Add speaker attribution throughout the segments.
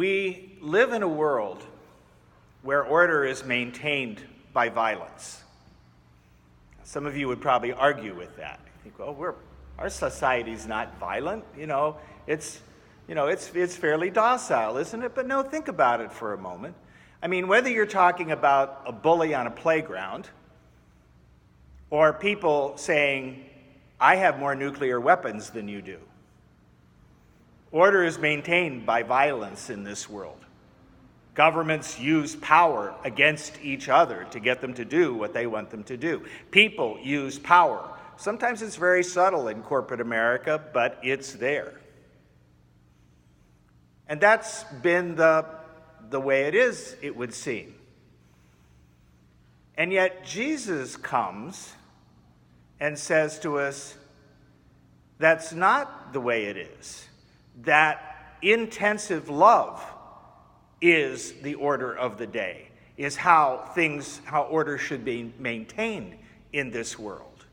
Speaker 1: We live in a world where order is maintained by violence. Some of you would probably argue with that. You think, well, our society's not violent. It's fairly docile, isn't it? But no, think about it for a moment. I mean, whether you're talking about a bully on a playground or people saying, I have more nuclear weapons than you do, order is maintained by violence in this world. Governments use power against each other to get them to do what they want them to do. People use power. Sometimes it's very subtle in corporate America, but it's there. And that's been the way it is, it would seem. And yet Jesus comes and says to us, that's not the way it is. That intensive love is the order of the day, is how order should be maintained in this world.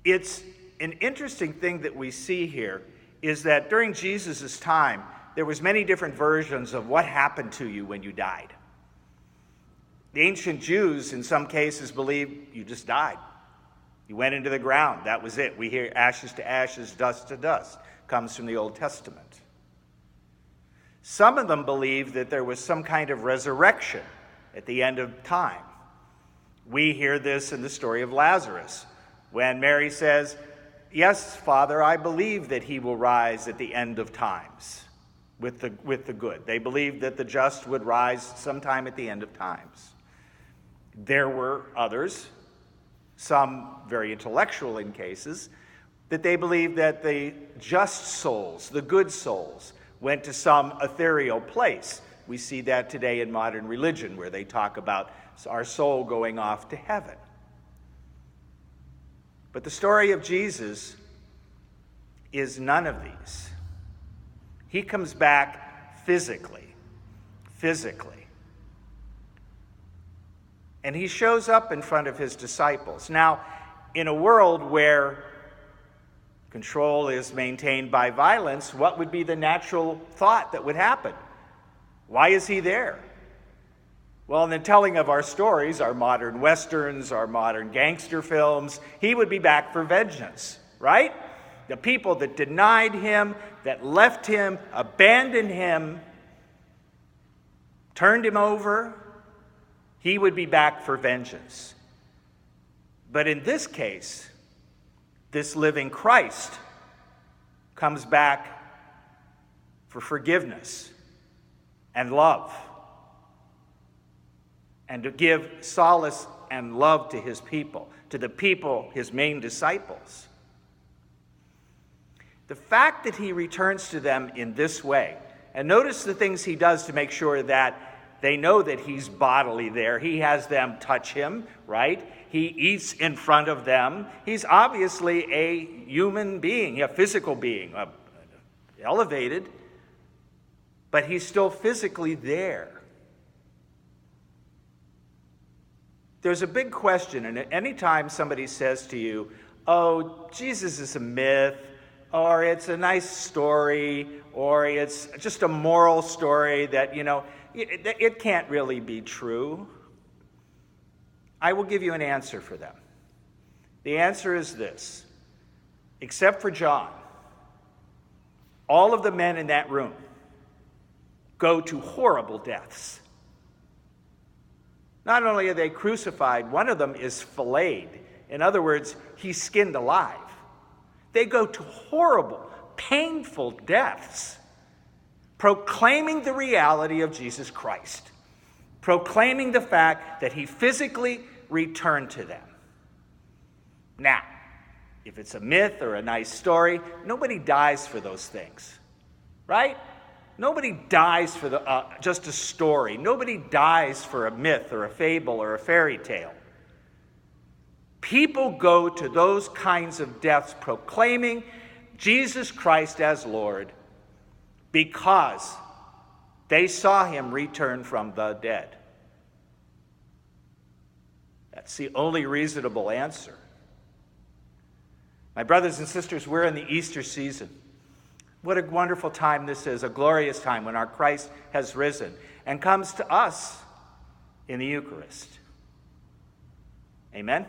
Speaker 1: It's an interesting thing that we see here is that during Jesus' time, there was many different versions of what happened to you when you died. The ancient Jews, in some cases, believed you just died. You went into the ground. That was it. We hear ashes to ashes, dust to dust. Comes from the Old Testament. Some of them believed that there was some kind of resurrection at the end of time. We hear this in the story of Lazarus, when Mary says, yes, Father, I believe that he will rise at the end of times with the good. They believed that the just would rise sometime at the end of times. There were others, some very intellectual in cases, that they believed that the just souls, the good souls, went to some ethereal place. We see that today in modern religion, where they talk about our soul going off to heaven. But the story of Jesus is none of these. He comes back physically. And he shows up in front of his disciples. Now, in a world where control is maintained by violence, what would be the natural thought that would happen? Why is he there? Well, in the telling of our stories, our modern westerns, our modern gangster films, he would be back for vengeance, right? The people that denied him, that left him, abandoned him, turned him over, he would be back for vengeance. But in this case, this living Christ comes back for forgiveness and love, and to give solace and love to his people, to the people, his main disciples. The fact that he returns to them in this way, and notice the things he does to make sure that they know that he's bodily there. He has them touch him, right? He eats in front of them. He's obviously a human being, a physical being, elevated, but he's still physically there. There's a big question, and anytime somebody says to you, oh, Jesus is a myth, or it's a nice story, or it's just a moral story that, it can't really be true, I will give you an answer for them. The answer is this: except for John, all of the men in that room go to horrible deaths. Not only are they crucified, one of them is filleted. In other words, he's skinned alive. They go to horrible, painful deaths, proclaiming the reality of Jesus Christ, proclaiming the fact that he physically returned to them. Now, if it's a myth or a nice story, nobody dies for those things, right? Nobody dies for just a story. Nobody dies for a myth or a fable or a fairy tale. People go to those kinds of deaths proclaiming Jesus Christ as Lord because they saw him return from the dead. That's the only reasonable answer. My brothers and sisters, we're in the Easter season. What a wonderful time this is, a glorious time when our Christ has risen and comes to us in the Eucharist. Amen?